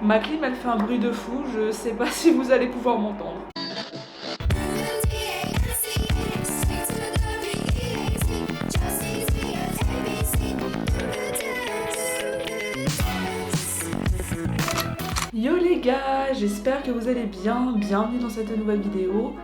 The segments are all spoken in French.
Ma clim elle fait un bruit de fou, je sais pas si vous allez pouvoir m'entendre. Yo les gars, j'espère que vous allez bien, bienvenue dans cette nouvelle vidéo.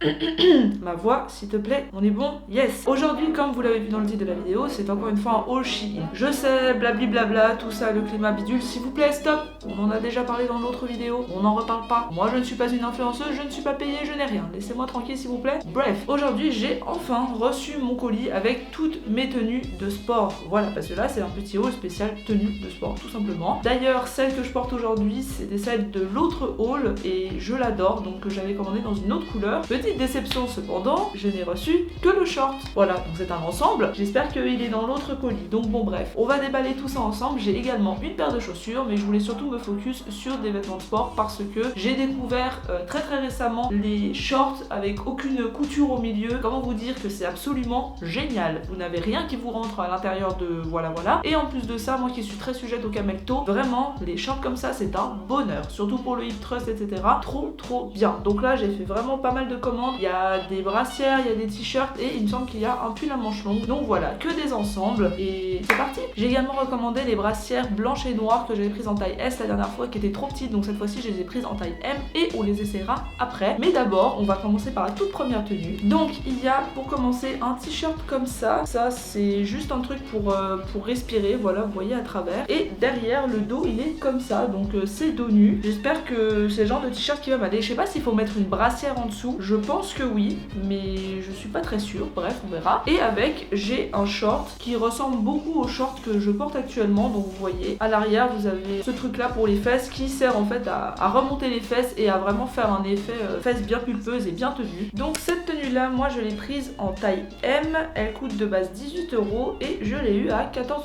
Ma voix, s'il te plaît, on est bon? Yes. Aujourd'hui, comme vous l'avez vu dans le titre de la vidéo, c'est encore une fois un haul Shein. Je sais, blabli-blabla, tout ça, le climat bidule, s'il vous plaît, stop. On en a déjà parlé dans l'autre vidéo, on n'en reparle pas. Moi, je ne suis pas une influenceuse, je ne suis pas payée, je n'ai rien. Laissez-moi tranquille, s'il vous plaît. Bref, aujourd'hui, j'ai enfin reçu mon colis avec toutes mes tenues de sport. Voilà, parce que là, c'est un petit haul spécial tenue de sport, tout simplement. D'ailleurs, celle que je porte aujourd'hui, c'est des celles de l'autre haul et je l'adore, donc j'avais commandé dans une autre couleur. Petite déception cependant, je n'ai reçu que le short. Voilà, donc c'est un ensemble. J'espère qu'il est dans l'autre colis. Donc bon bref, on va déballer tout ça ensemble. J'ai également une paire de chaussures, mais je voulais surtout me focus sur des vêtements de sport parce que j'ai découvert très récemment les shorts avec aucune couture au milieu. Comment vous dire que c'est absolument génial. Vous n'avez rien qui vous rentre à l'intérieur de voilà. Et en plus de ça, moi qui suis très sujette au camelto, vraiment les shorts comme ça c'est un bonheur. Surtout pour le hip thrust, etc. Trop bien. Donc là j'ai fait vraiment pas mal de commandes. Il y a des brassières, il y a des t-shirts et il me semble qu'il y a un pull à manches longues. Donc voilà, que des ensembles et c'est parti. J'ai également recommandé les brassières blanches et noires que j'avais prises en taille S la dernière fois qui étaient trop petites. Donc cette fois-ci je les ai prises en taille M et on les essaiera après. Mais d'abord on va commencer par la toute première tenue. Donc il y a pour commencer un t-shirt comme ça. Ça c'est juste un truc pour respirer. Voilà, vous voyez à travers. Et derrière le dos il est comme ça. Donc c'est dos nu. J'espère que c'est le genre de t-shirt qui va m'aller. Je sais pas s'il faut mettre une brassière en dessous. Je pense que oui, mais je suis pas très sûre. Bref, on verra. Et avec, j'ai un short qui ressemble beaucoup au short que je porte actuellement. Donc vous voyez, à l'arrière, vous avez ce truc là pour les fesses qui sert en fait à remonter les fesses et à vraiment faire un effet fesses bien pulpeuses et bien tenues. Donc cette tenue là, moi je l'ai prise en taille M. Elle coûte de base 18 € et je l'ai eu à 14,40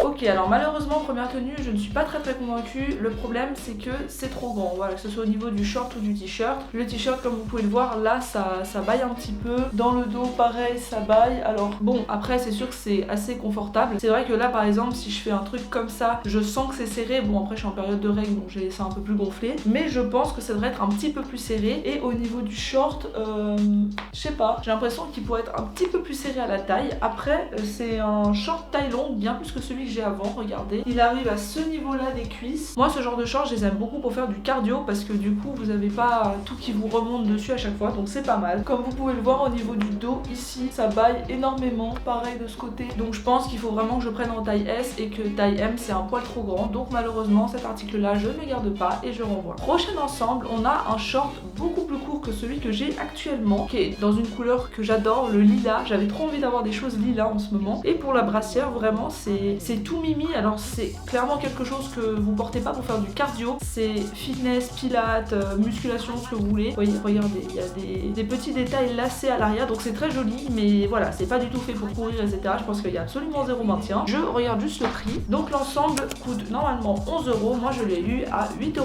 €. Ok, alors malheureusement, première tenue, je ne suis pas très convaincue. Le problème, c'est que c'est trop grand, voilà, que ce soit au niveau du short ou du t-shirt. Le t-shirt, comme vous pouvez le voir, là ça baille un petit peu. Dans le dos, pareil, ça baille. Alors bon, après c'est sûr que c'est assez confortable. C'est vrai que là par exemple, si je fais un truc comme ça, je sens que c'est serré. Bon, après je suis en période de règles, donc j'ai laissé un peu plus gonflé, mais je pense que ça devrait être un petit peu plus serré. Et au niveau du short, je sais pas, j'ai l'impression qu'il pourrait être un petit peu plus serré à la taille. Après c'est un short taille longue, bien plus que celui que j'ai avant. Regardez, il arrive à ce niveau là des cuisses. Moi ce genre de short, je les aime beaucoup pour faire du cardio parce que du coup vous avez pas tout qui vous remonte dessus à chaque fois, donc c'est pas mal. Comme vous pouvez le voir au niveau du dos ici, ça baille énormément, pareil de ce côté. Donc je pense qu'il faut vraiment que je prenne en taille S et que taille M c'est un poil trop grand. Donc malheureusement cet article là je ne le garde pas et je renvoie. Prochain ensemble, on a un short beaucoup plus court que celui que j'ai actuellement, qui est dans une couleur que j'adore, le lilas. J'avais trop envie d'avoir des choses lilas en ce moment. Et pour la brassière, vraiment c'est tout mimi. Alors c'est clairement quelque chose que vous portez pas pour faire du cardio. C'est fitness, pilates, musculation, ce que vous voulez. Vous voyez, regardez, il y a des petits détails lacés à l'arrière, donc c'est très joli, mais voilà, c'est pas du tout fait pour courir, etc. Je pense qu'il y a absolument zéro maintien. Je regarde juste le prix. Donc l'ensemble coûte normalement 11 €. Moi je l'ai eu à 8,80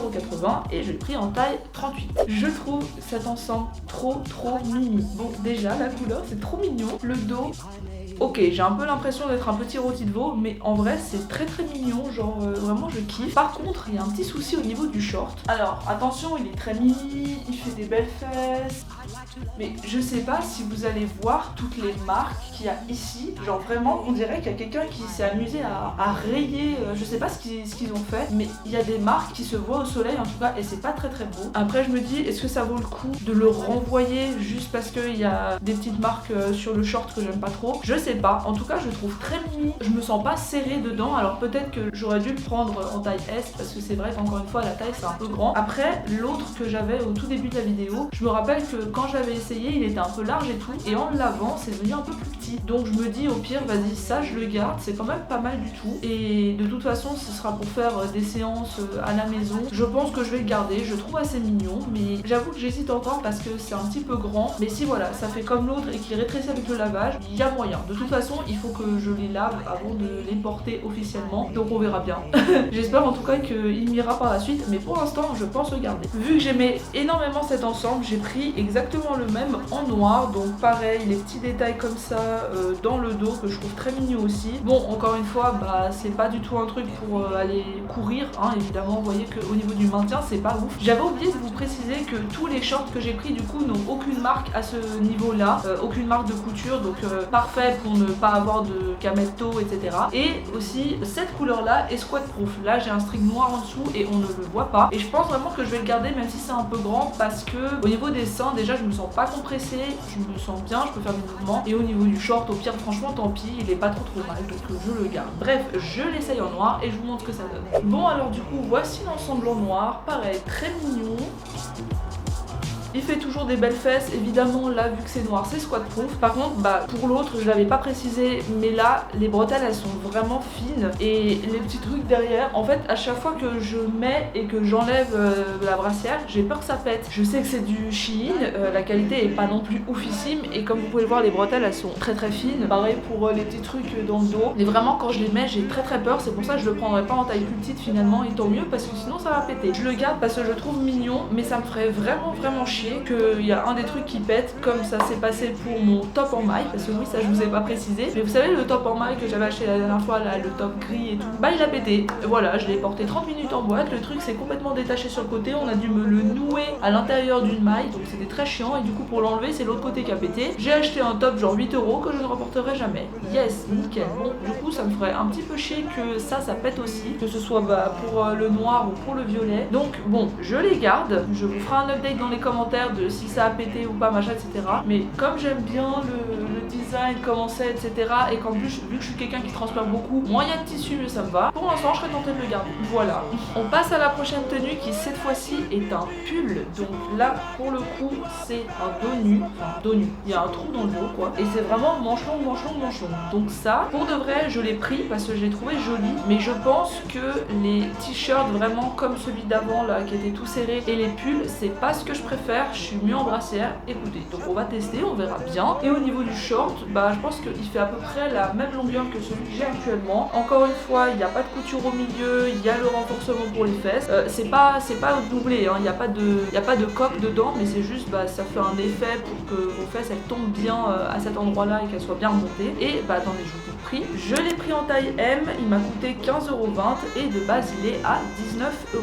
€ et je l'ai pris en taille 38. Je trouve cet ensemble trop mimi. Bon, déjà la couleur c'est trop mignon. Le dos, ok, j'ai un peu l'impression d'être un petit rôti de veau, mais en vrai c'est très mignon, genre vraiment je kiffe. Par contre, il y a un petit souci au niveau du short. Alors attention, il est très mini, il fait des belles fesses, mais je sais pas si vous allez voir toutes les marques qu'il y a ici. Genre vraiment, on dirait qu'il y a quelqu'un qui s'est amusé à rayer, je sais pas ce qu'ils ont fait, mais il y a des marques qui se voient au soleil en tout cas, et c'est pas très beau. Après je me dis, est-ce que ça vaut le coup de le renvoyer juste parce qu'il y a des petites marques sur le short que j'aime pas trop? Je sais pas, en tout cas je le trouve très mini, je me sens pas serrée dedans. Alors peut-être que j'aurais dû le prendre en taille S parce que c'est vrai qu'encore une fois la taille c'est un peu grand. Après l'autre que j'avais au tout début de la vidéo, je me rappelle que quand j'avais essayé il était un peu large et tout, et en le lavant c'est devenu un peu plus petit. Donc je me dis au pire vas-y, ça je le garde, c'est quand même pas mal du tout, et de toute façon ce sera pour faire des séances à la maison. Je pense que je vais le garder, je le trouve assez mignon, mais j'avoue que j'hésite encore parce que c'est un petit peu grand. Mais si voilà, ça fait comme l'autre et qu'il rétrécit avec le lavage, il y a moyen. De toute façon, il faut que je les lave avant de les porter officiellement, donc on verra bien. J'espère en tout cas qu'il m'ira par la suite, mais pour l'instant, je pense le garder. Vu que j'aimais énormément cet ensemble, j'ai pris exactement le même en noir, donc pareil, les petits détails comme ça dans le dos que je trouve très mignon aussi. Bon, encore une fois, bah c'est pas du tout un truc pour aller courir, hein, évidemment. Vous voyez qu'au niveau du maintien, c'est pas ouf. J'avais oublié de vous préciser que tous les shorts que j'ai pris du coup n'ont aucune marque à ce niveau-là, aucune marque de couture, donc parfait pour ne pas avoir de cametto, etc. Et aussi cette couleur-là est squat proof. Là, j'ai un string noir en dessous et on ne le voit pas. Et je pense vraiment que je vais le garder même si c'est un peu grand parce que au niveau des seins, déjà, je me sens pas compressée, je me sens bien, je peux faire des mouvements. Et au niveau du short, au pire, franchement, tant pis, il est pas trop mal, donc je le garde. Bref, je l'essaye en noir et je vous montre ce que ça donne. Bon, alors du coup, voici l'ensemble en noir. Pareil, très mignon. Il fait toujours des belles fesses, évidemment là vu que c'est noir c'est squat proof. Par contre bah pour l'autre je l'avais pas précisé mais là les bretelles elles sont vraiment fines et les petits trucs derrière en fait à chaque fois que je mets et que j'enlève la brassière j'ai peur que ça pète. Je sais que c'est du Shein, la qualité est pas non plus oufissime et comme vous pouvez le voir les bretelles elles sont très fines. Pareil pour les petits trucs dans le dos. Mais vraiment quand je les mets j'ai très peur, c'est pour ça que je le prendrai pas en taille plus petite finalement et tant mieux parce que sinon ça va péter. Je le garde parce que je le trouve mignon mais ça me ferait vraiment chier qu'il y a un des trucs qui pète comme ça s'est passé pour mon top en maille parce que oui ça je vous ai pas précisé mais vous savez le top en maille que j'avais acheté la dernière fois là, le top gris et tout, bah il a pété. Voilà, je l'ai porté 30 minutes en boîte, le truc s'est complètement détaché sur le côté, on a dû me le nouer à l'intérieur d'une maille donc c'était très chiant et du coup pour l'enlever c'est l'autre côté qui a pété. J'ai acheté un top genre 8 € que je ne reporterai jamais. Yes, nickel. Bon du coup ça me ferait un petit peu chier que ça pète aussi, que ce soit bah, pour le noir ou pour le violet. Donc bon je les garde, je vous ferai un update dans les commentaires de si ça a pété ou pas machin etc. Mais comme j'aime bien le design, comment c'est etc. et qu'en plus vu que je suis quelqu'un qui transpire beaucoup, moins il y a de tissu mieux ça me va. Pour l'instant je serais tentée de le garder. Voilà. On passe à la prochaine tenue qui cette fois-ci est un pull. Donc là pour le coup c'est un dos nu. Enfin dos nu. Il y a un trou dans le dos quoi. Et c'est vraiment manche longue. Donc ça pour de vrai je l'ai pris parce que je l'ai trouvé joli. Mais je pense que les t-shirts vraiment comme celui d'avant là qui était tout serré et les pulls c'est pas ce que je préfère. Je suis mieux en brassière, écoutez, donc on va tester, on verra bien. Et au niveau du short, bah je pense qu'il fait à peu près la même longueur que celui que j'ai actuellement. Encore une fois, il n'y a pas de couture au milieu, il y a le renforcement pour les fesses. C'est pas doublé, hein. Il n'y a pas de coque dedans, mais c'est juste, bah ça fait un effet pour que vos fesses elles tombent bien à cet endroit-là et qu'elles soient bien remontées. Et bah attendez, je vous prix. Je l'ai pris en taille M, il m'a coûté 15,20 € et de base il est à 19 €.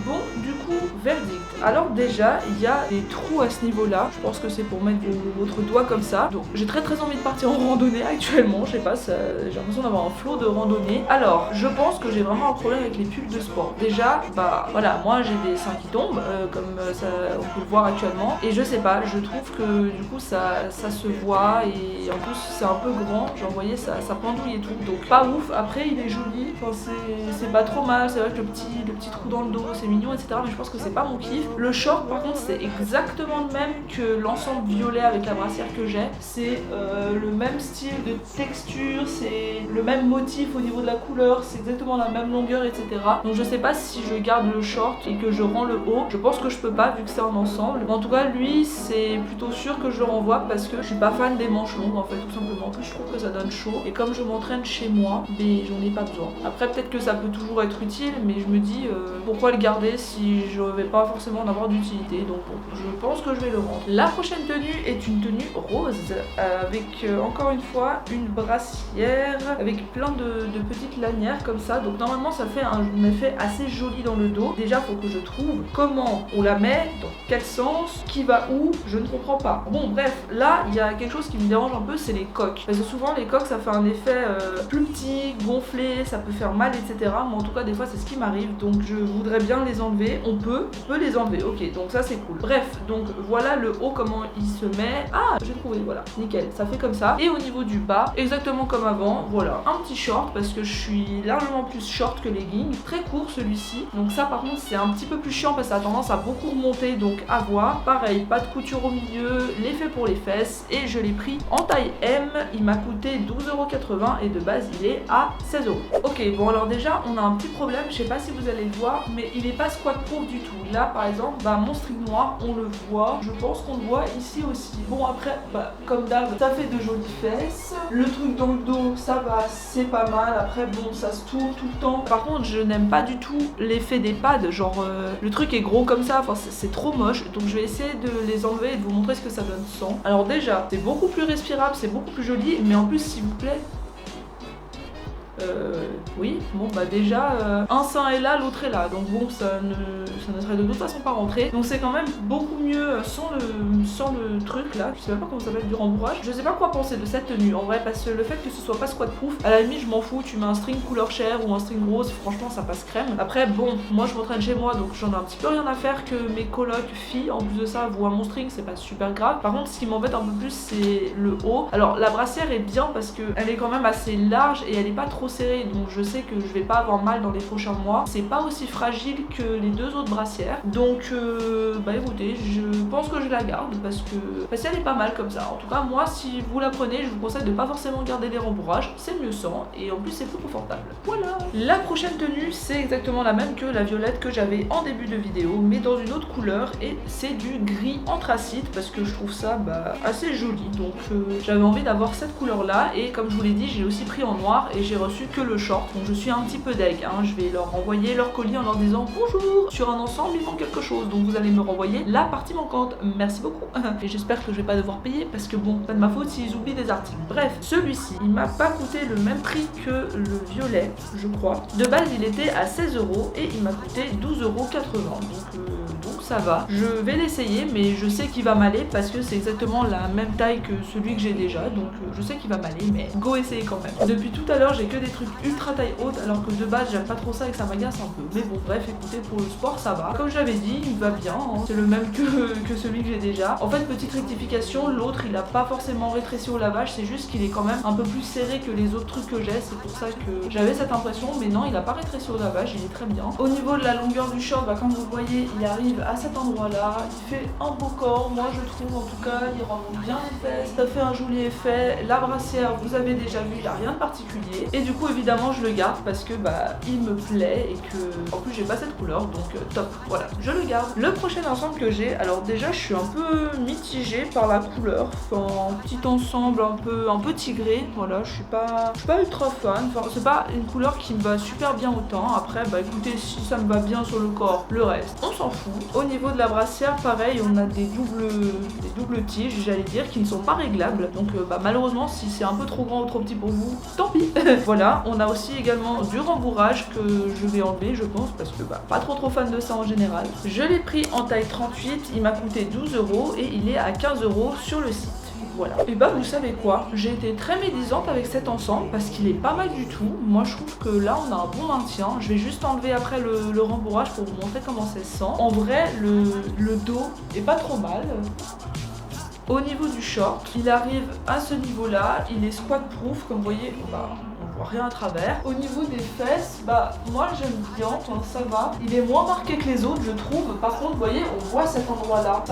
Bon, du coup, verdict. Alors déjà, il y a des trous à ce niveau-là. Je pense que c'est pour mettre votre doigt comme ça. Donc j'ai très envie de partir en randonnée actuellement. Je sais pas, j'ai l'impression d'avoir un flot de randonnée. Alors, je pense que j'ai vraiment un problème avec les pulls de sport. Déjà, bah voilà, moi j'ai des seins qui tombent, comme ça on peut le voir actuellement. Et je sais pas, je trouve que du coup ça se voit et en plus c'est un peu grand. Genre vous voyez, ça pendouille et tout. Donc pas ouf. Après il est joli, enfin, c'est pas trop mal. C'est vrai que le petit trou dans le dos, c'est mignon, etc. Mais je pense que c'est pas mon kiff. Le short par contre c'est exactement le même que l'ensemble violet avec la brassière que j'ai. C'est le même style de texture, c'est le même motif au niveau de la couleur, c'est exactement la même longueur, etc. Donc je sais pas si je garde le short et que je rends le haut. Je pense que je peux pas vu que c'est un ensemble. Mais en tout cas lui c'est plutôt sûr que je le renvoie parce que je suis pas fan des manches longues en fait tout simplement. En plus je trouve que ça donne chaud et comme je m'entraîne chez moi, mais j'en ai pas besoin. Après peut-être que ça peut toujours être utile mais je me dis pourquoi le garder si je vais pas forcément en avoir d'utilité. Donc bon, je pense que je vais le rendre. La prochaine tenue est une tenue rose avec encore une fois une brassière avec plein de petites lanières comme ça. Donc normalement ça fait un effet assez joli dans le dos. Déjà faut que je trouve comment on la met, dans quel sens, qui va où, je ne comprends pas. Bon bref, là il y a quelque chose qui me dérange un peu, c'est les coques. Parce que souvent les coques ça fait un effet plus petit, gonflé, ça peut faire mal, etc. Mais en tout cas des fois c'est ce qui m'arrive. Donc je voudrais bien les enlever. On peut les enlever. Ok, donc ça c'est cool. Bref, donc voilà le haut comment il se met. Ah, j'ai trouvé, voilà, nickel. Ça fait comme ça. Et au niveau du bas, exactement comme avant, voilà, un petit short parce que je suis largement plus short que legging. Très court celui-ci. Donc ça par contre c'est un petit peu plus chiant parce que ça a tendance à beaucoup remonter. Donc à voir. Pareil, pas de couture au milieu, l'effet pour les fesses. Et je l'ai pris en taille M. Il m'a coûté 12,80 € et de base il est à 16 €. Ok, bon alors déjà on a un petit problème. Je sais pas si vous allez le voir, mais il est pas squat proof du tout. Là par exemple exemple, bah mon string noir, on le voit. Je pense qu'on le voit ici aussi. Bon après, bah comme d'hab, ça fait de jolies fesses. Le truc dans le dos, ça va, c'est pas mal. Après bon, ça se tourne tout le temps. Par contre, je n'aime pas du tout l'effet des pads. Genre le truc est gros comme ça, enfin c'est trop moche. Donc je vais essayer de les enlever et de vous montrer ce que ça donne sans. Alors déjà, c'est beaucoup plus respirable, c'est beaucoup plus joli. Mais en plus, s'il vous plaît, oui, bon bah déjà un sein est là, l'autre est là, donc bon ça ne serait de toute façon pas rentré, donc c'est quand même beaucoup mieux sans le truc là, je sais même pas comment ça s'appelle, du rembourrage. Je sais pas quoi penser de cette tenue en vrai, parce que le fait que ce soit pas squat proof, à la limite je m'en fous, tu mets un string couleur chair ou un string rose, franchement ça passe crème. Après bon, moi je m'entraîne chez moi donc j'en ai un petit peu rien à faire que mes colocs filles, en plus de ça voient mon string, c'est pas super grave. Par contre ce qui m'embête un peu plus c'est le haut. Alors la brassière est bien parce que elle est quand même assez large et elle est pas trop serrée, donc je sais que je vais pas avoir mal dans les prochains mois. C'est pas aussi fragile que les deux autres brassières, donc bah écoutez, je pense que je la garde parce qu'elle est pas mal comme ça. En tout cas moi, si vous la prenez, je vous conseille de pas forcément garder les rembourrages, c'est mieux sans et en plus c'est plus confortable. Voilà. La prochaine tenue c'est exactement la même que la violette que j'avais en début de vidéo, mais dans une autre couleur, et c'est du gris anthracite parce que je trouve ça assez joli, donc j'avais envie d'avoir cette couleur là. Et comme je vous l'ai dit, j'ai aussi pris en noir et j'ai reçu que le short, donc je suis un petit peu deg, hein. Je vais leur envoyer leur colis en leur disant bonjour, sur un ensemble il manque quelque chose, donc vous allez me renvoyer la partie manquante, merci beaucoup. Et j'espère que je vais pas devoir payer parce que bon, pas de ma faute s'ils oublient des articles. Bref, celui-ci il m'a pas coûté le même prix que le violet, je crois. De base il était à 16 € et il m'a coûté 12,80 €, donc ça va. Je vais l'essayer, mais je sais qu'il va m'aller parce que c'est exactement la même taille que celui que j'ai déjà, donc je sais qu'il va m'aller, mais go essayer quand même. Depuis tout à l'heure j'ai que des trucs ultra taille haute, alors que de base j'aime pas trop ça et que ça m'agace un peu. Mais bon bref, écoutez, pour le sport ça va. Comme je l'avais dit, il va bien, hein. C'est le même que celui que j'ai déjà. En fait, petite rectification, l'autre il a pas forcément rétréci au lavage, c'est juste qu'il est quand même un peu plus serré que les autres trucs que j'ai, c'est pour ça que j'avais cette impression, mais non, il a pas rétréci au lavage, il est très bien. Au niveau de la longueur du short, comme vous le voyez, il arrive à cet endroit là, il fait un beau corps, moi je trouve, en tout cas il rentre bien les fesses, ça fait un joli effet. La brassière, vous avez déjà vu, il n'y a rien de particulier, et du coup évidemment je le garde parce que il me plaît et que en plus j'ai pas cette couleur, donc top, voilà, je le garde. Le prochain ensemble que j'ai, alors déjà je suis un peu mitigée par la couleur, enfin petit ensemble un peu tigré, voilà, je suis pas ultra fan, enfin c'est pas une couleur qui me va super bien autant. Après écoutez, si ça me va bien sur le corps, le reste on s'en fout. Au niveau de la brassière, pareil, on a des doubles tiges, j'allais dire, qui ne sont pas réglables, donc malheureusement si c'est un peu trop grand ou trop petit pour vous, tant pis. Voilà, on a aussi également du rembourrage que je vais enlever je pense parce que pas trop fan de ça en général. Je l'ai pris en taille 38, il m'a coûté 12 € et il est à 15 € sur le site. Voilà. Et vous savez quoi, j'ai été très médisante avec cet ensemble parce qu'il est pas mal du tout. Moi je trouve que là on a un bon maintien. Je vais juste enlever après le rembourrage pour vous montrer comment ça se sent. En vrai le dos est pas trop mal. Au niveau du short, il arrive à ce niveau là, il est squat proof, comme vous voyez, on voit rien à travers. Au niveau des fesses, moi j'aime bien, ça va. Il est moins marqué que les autres je trouve. Par contre vous voyez, on voit cet endroit là, c'est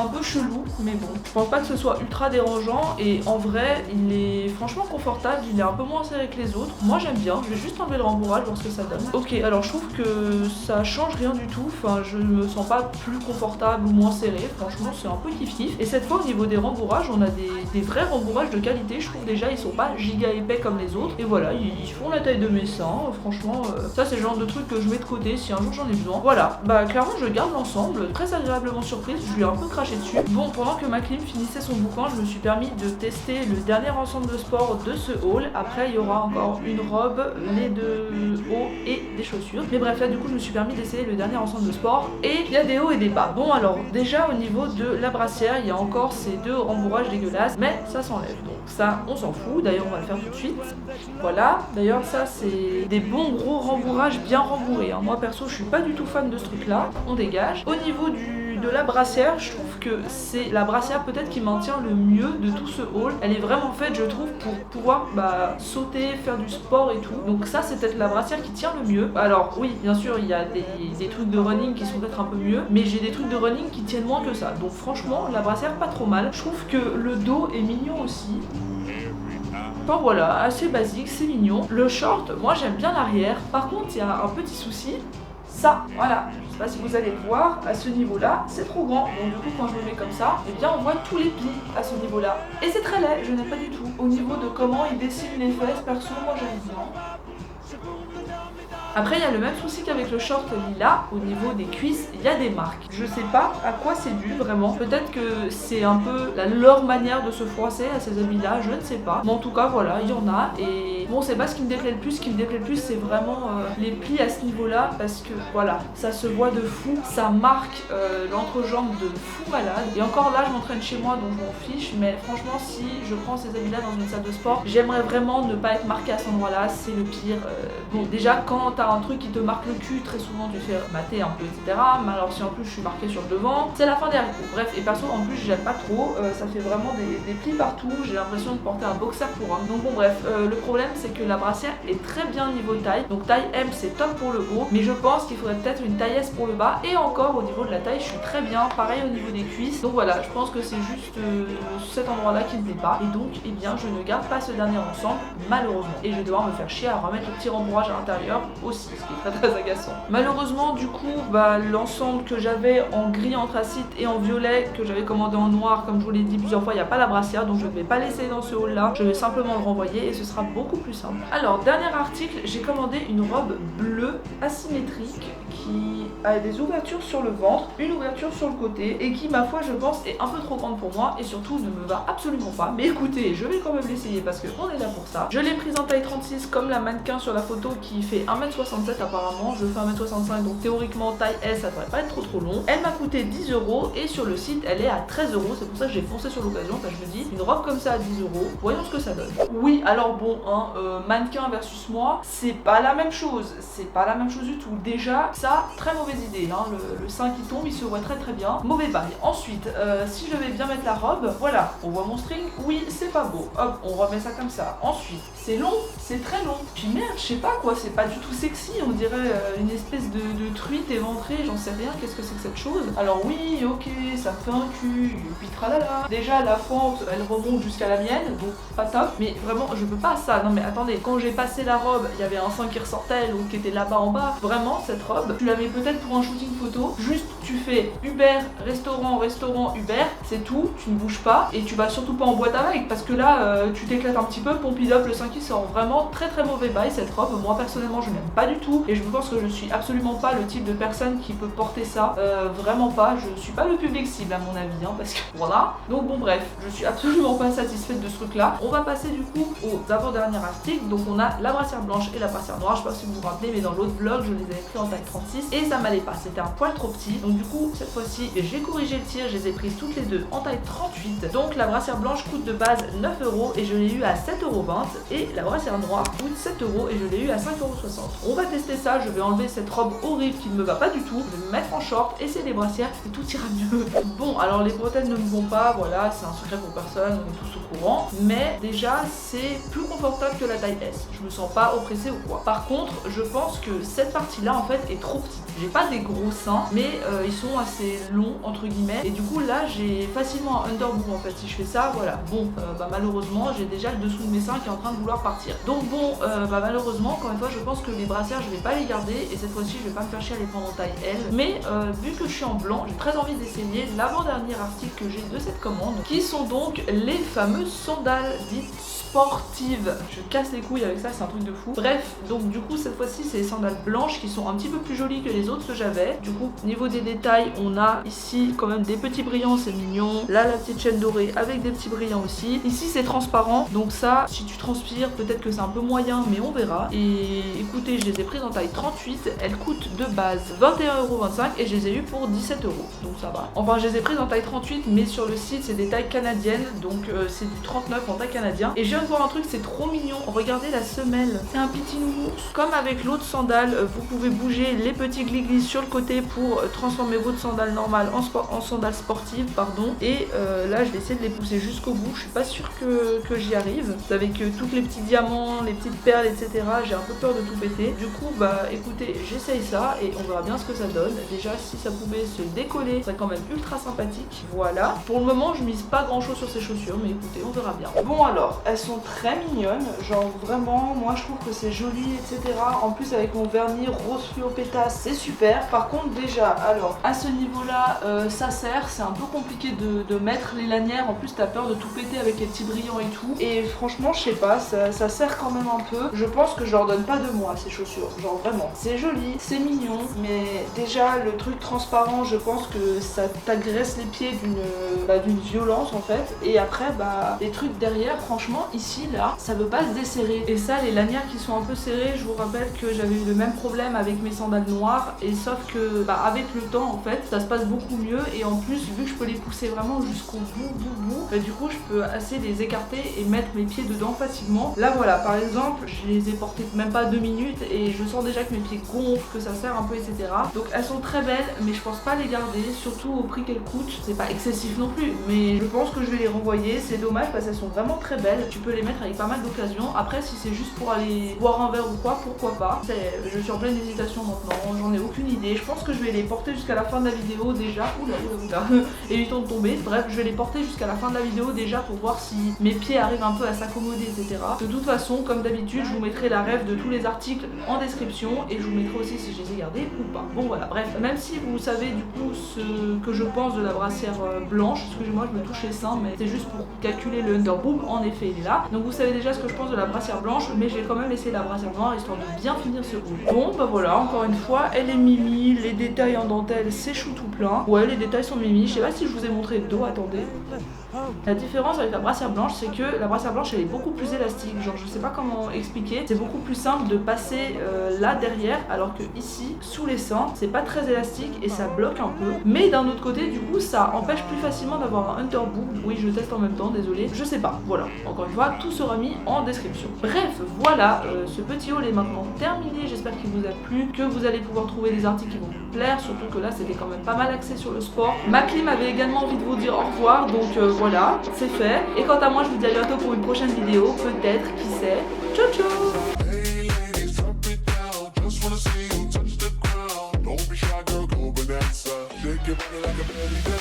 un peu chelou, mais bon. Je pense pas que ce soit ultra dérangeant et en vrai il est franchement confortable, il est un peu moins serré que les autres. Moi j'aime bien, je vais juste enlever le rembourrage, voir ce que ça donne. Ok, alors je trouve que ça change rien du tout, enfin je me sens pas plus confortable ou moins serré, franchement c'est un peu kiff kiff. Et cette fois au niveau des rembourrages, on a des vrais rembourrages de qualité, je trouve déjà ils sont pas giga épais comme les autres. Et voilà, ils font la taille de mes seins, franchement, ça c'est le genre de truc que je mets de côté si un jour j'en ai besoin. Voilà, clairement je garde l'ensemble, très agréablement surprise, je lui ai un peu craché dessus. Bon, pendant que Maclim finissait son bouquin, je me suis permis de tester le dernier ensemble de sport de ce haul. Après il y aura encore une robe, les deux hauts et des chaussures. Mais bref, là du coup je me suis permis d'essayer le dernier ensemble de sport et il y a des hauts et des bas. Bon alors, déjà au niveau de la brassière, il y a encore ces deux rembourrages dégueulasses, mais ça s'enlève, donc ça on s'en fout, d'ailleurs on va le faire tout de suite. Voilà, d'ailleurs ça c'est des bons gros rembourrages bien rembourrés, hein. Moi perso je suis pas du tout fan de ce truc là, on dégage. Au niveau de la brassière, je trouve que c'est la brassière peut-être qui maintient le mieux de tout ce haul. Elle est vraiment faite je trouve pour pouvoir sauter, faire du sport et tout, donc ça c'est peut-être la brassière qui tient le mieux. Alors oui bien sûr il y a des trucs de running qui sont peut-être un peu mieux, mais j'ai des trucs de running qui tiennent moins que ça, donc franchement la brassière pas trop mal. Je trouve que le dos est mignon aussi. Enfin voilà, assez basique, c'est mignon. Le short, moi j'aime bien l'arrière. Par contre, il y a un petit souci, ça, voilà. Je sais pas si vous allez le voir, à ce niveau-là, c'est trop grand. Donc du coup, quand je me mets comme ça, eh bien on voit tous les plis à ce niveau-là. Et c'est très laid, je n'aime pas du tout. Au niveau de comment il dessine les fesses, perso, moi j'aime bien. Après, il y a le même souci qu'avec le short lilas, au niveau des cuisses, il y a des marques. Je sais pas à quoi c'est dû vraiment. Peut-être que c'est un peu leur manière de se froisser à ces habits-là, je ne sais pas. Mais en tout cas, voilà, il y en a. Et bon, c'est pas ce qui me déplaît le plus. Ce qui me déplaît le plus, c'est vraiment les plis à ce niveau-là. Parce que voilà, ça se voit de fou. Ça marque l'entrejambe de fou malade. Et encore là, je m'entraîne chez moi, donc je m'en fiche. Mais franchement, si je prends ces habits-là dans une salle de sport, j'aimerais vraiment ne pas être marquée à cet endroit-là. C'est le pire. Bon, déjà, quand t'as un truc qui te marque le cul, très souvent tu fais mater un peu, etc. Mais alors si en plus je suis marquée sur le devant, c'est la fin des haricots. Bref, et perso en plus j'aime pas trop, ça fait vraiment des plis partout, j'ai l'impression de porter un boxer pour un. Donc bon bref, le problème c'est que la brassière est très bien niveau taille, donc taille M c'est top pour le haut, mais je pense qu'il faudrait peut-être une taille S pour le bas, et encore au niveau de la taille je suis très bien, pareil au niveau des cuisses. Donc voilà, je pense que c'est juste cet endroit là qui me plaît pas, et donc eh bien je ne garde pas ce dernier ensemble malheureusement, et je vais devoir me faire chier à remettre le petit rembourrage à l'intérieur aussi, ce qui est très agaçant. Malheureusement du coup l'ensemble que j'avais en gris anthracite et en violet que j'avais commandé en noir, comme je vous l'ai dit plusieurs fois, il n'y a pas la brassière, donc je ne vais pas laisser dans ce haul là, je vais simplement le renvoyer et ce sera beaucoup plus simple. Alors dernier article, j'ai commandé une robe bleue asymétrique qui a des ouvertures sur le ventre, une ouverture sur le côté, et qui ma foi je pense est un peu trop grande pour moi et surtout ne me va absolument pas. Mais écoutez, je vais quand même l'essayer parce qu'on est là pour ça. Je l'ai prise en taille 36 comme la mannequin sur la photo qui fait 1m67 apparemment, je fais 1m65 donc théoriquement taille S ça devrait pas être trop long. Elle m'a coûté 10 € et sur le site elle est à 13 €, c'est pour ça que j'ai foncé sur l'occasion, je me dis une robe comme ça à 10 €, voyons ce que ça donne. Oui alors bon mannequin versus moi, c'est pas la même chose, c'est pas la même chose du tout. Déjà ça, très mauvaise idée, hein. Le sein qui tombe il se voit très très bien, mauvais bail. Ensuite si je vais bien mettre la robe, voilà, on voit mon string, oui c'est pas beau, hop on remet ça comme ça. Ensuite c'est long, c'est très long, puis merde je sais pas quoi, c'est pas du tout sexy, on dirait une espèce de truite éventrée, j'en sais rien, qu'est-ce que c'est que cette chose. Alors oui, ok, ça fait un cul, puis tralala. Déjà la fente, elle remonte jusqu'à la mienne, donc pas top, mais vraiment je peux pas ça. Non mais attendez, quand j'ai passé la robe, il y avait un sein qui ressortait, l'autre qui était là-bas en bas. Vraiment cette robe, tu l'avais peut-être pour un shooting photo, juste tu fais Uber, restaurant, Uber, c'est tout, tu ne bouges pas, et tu vas surtout pas en boîte avec, parce que là tu t'éclates un petit peu, pompidop, le sein qui sort. Vraiment très très mauvais bail cette robe, moi personnellement je n'aime pas du tout, et je pense que je suis absolument pas le type de personne qui peut porter ça, vraiment pas, je suis pas le public cible à mon avis, hein, parce que voilà. Donc bon bref, je suis absolument pas satisfaite de ce truc là. On va passer du coup aux avant-derniers articles. Donc on a la brassière blanche et la brassière noire, je sais pas si vous vous rappelez, mais dans l'autre vlog je les avais pris en taille 36 et ça m'allait pas, c'était un poil trop petit. Donc du coup cette fois-ci j'ai corrigé le tir, je les ai prises toutes les deux en taille 38. Donc la brassière blanche coûte de base 9 € et je l'ai eu à 7,20 € et la brassière noire coûte 7 € et je l'ai eu à 5,60 €. On va tester ça, je vais enlever cette robe horrible qui ne me va pas du tout, je vais me mettre en short, essayer les brassières et tout ira mieux. Bon alors les bretelles ne me vont pas, voilà, c'est un secret pour personne, on est tous au courant, mais déjà c'est plus confortable que la taille S, je me sens pas oppressée ou quoi. Par contre je pense que cette partie là en fait est trop petite, j'ai pas des gros seins mais ils sont assez longs entre guillemets et du coup là j'ai facilement un underboob en fait si je fais ça, voilà. Bon malheureusement j'ai déjà le dessous de mes seins qui est en train de vouloir partir, donc bon malheureusement encore une fois je pense que les brassières je vais pas les garder et cette fois-ci je vais pas me faire chier à les prendre en taille L, mais vu que je suis en blanc j'ai très envie d'essayer l'avant-dernier article que j'ai de cette commande qui sont donc les fameuses sandales dites sportives. Je casse les couilles avec ça, c'est un truc de fou. Bref, donc du coup cette fois-ci c'est les sandales blanches qui sont un petit peu plus jolies que les autres que j'avais. Du coup niveau des détails on a ici quand même des petits brillants, c'est mignon. Là la petite chaîne dorée avec des petits brillants aussi. Ici c'est transparent, donc ça si tu transpires peut-être que c'est un peu moyen mais on verra. Et écoutez je les ai prises en taille 38, elles coûtent de base 21,25 € et je les ai eues pour 17 €, donc ça va. Enfin je les ai prises en taille 38 mais sur le site c'est des tailles canadiennes, donc c'est du 39 en taille canadien. Et je viens de voir un truc, c'est trop mignon, regardez la semelle, c'est un petit nounours. Comme avec l'autre sandale, vous pouvez bouger les petits glis-glis sur le côté pour transformer votre sandale normale en sandale sportive, pardon. Et là je vais essayer de les pousser jusqu'au bout, je suis pas sûre que j'y arrive. Avec tous les petits diamants, les petites perles, etc. J'ai un peu peur de tout péter. Du coup écoutez, j'essaye ça et on verra bien ce que ça donne. Déjà si ça pouvait se décoller, ce serait quand même ultra sympathique. Voilà. Pour le moment je mise pas grand chose sur ces chaussures, mais écoutez, on verra bien. Bon alors, elles sont très mignonnes, genre vraiment, moi je trouve que c'est joli, etc. En plus avec mon vernis rose fluo pétasse, c'est super. Par contre déjà, alors à ce niveau là ça serre, c'est un peu compliqué de mettre les lanières, en plus t'as peur de tout péter avec les petits brillants et tout, et franchement je sais pas, ça serre quand même un peu. Je pense que je leur donne pas de moi ces chaussures, genre vraiment c'est joli, c'est mignon, mais déjà le truc transparent, je pense que ça t'agresse les pieds d'une violence en fait, et après les trucs derrière, franchement ici là ça veut pas se desserrer, et ça les lanières qui sont un peu serrées, je vous rappelle que j'avais eu le même problème avec mes sandales noires, et sauf que avec le temps en fait ça se passe beaucoup mieux, et en plus vu que je peux les pousser vraiment jusqu'au bout, du coup je peux assez les écarter et mettre mes pieds dedans facilement. Là voilà, par exemple je les ai portées même pas 2 minutes et je sens déjà que mes pieds gonflent, que ça serre un peu, etc. Donc elles sont très belles, mais je pense pas les garder, surtout au prix qu'elles coûtent. C'est pas excessif non plus, mais je pense que je vais les renvoyer. C'est dommage parce qu'elles sont vraiment très belles, tu peux les mettre avec pas mal d'occasions. Après si c'est juste pour aller boire un verre ou quoi, pourquoi pas. Je suis en pleine hésitation maintenant, j'en ai aucune idée. Je pense que je vais les porter jusqu'à la fin de la vidéo déjà. Oula. Évitons de tomber. Bref, je vais les porter jusqu'à la fin de la vidéo déjà pour voir si mes pieds arrivent un peu à s'accommoder, etc. De toute façon, comme d'habitude, je vous mettrai la ref de tous les articles en description, et je vous mettrai aussi si je les ai gardés ou pas. Bon voilà, bref, même si vous savez du coup ce que je pense de la brassière blanche, excusez-moi, je me touche les seins, mais c'est juste pour calculer le underboob, en effet il est là. Donc vous savez déjà ce que je pense de la brassière blanche, mais j'ai quand même essayé la brassière noire histoire de bien finir ce haul. Bon voilà, encore une fois, elle est mimi, les détails en dentelle c'est chou tout plein. Ouais, les détails sont mimi, je sais pas si je vous ai montré le dos, attendez. La différence avec la brassière blanche, c'est que la brassière blanche elle est beaucoup plus élastique, genre je sais pas comment expliquer, c'est beaucoup plus simple de passer là derrière, alors que ici sous les seins c'est pas très élastique et ça bloque un peu, mais d'un autre côté du coup ça empêche plus facilement d'avoir un underboob. Oui, je teste en même temps, désolé, je sais pas, voilà, encore une fois tout sera mis en description. Bref, voilà, ce petit haul est maintenant terminé, j'espère qu'il vous a plu, que vous allez pouvoir trouver des articles qui vont vous plaire, surtout que là c'était quand même pas mal axé sur le sport. Ma clim avait également envie de vous dire au revoir, donc voilà, c'est fait. Et quant à moi, je vous dis à bientôt pour une prochaine vidéo, peut-être, qui sait. Ciao ciao. Hey ladies, drop it down. Just wanna see you touch the ground. Don't be shy, girl, go bonanza. Shake your body like a belly dancer.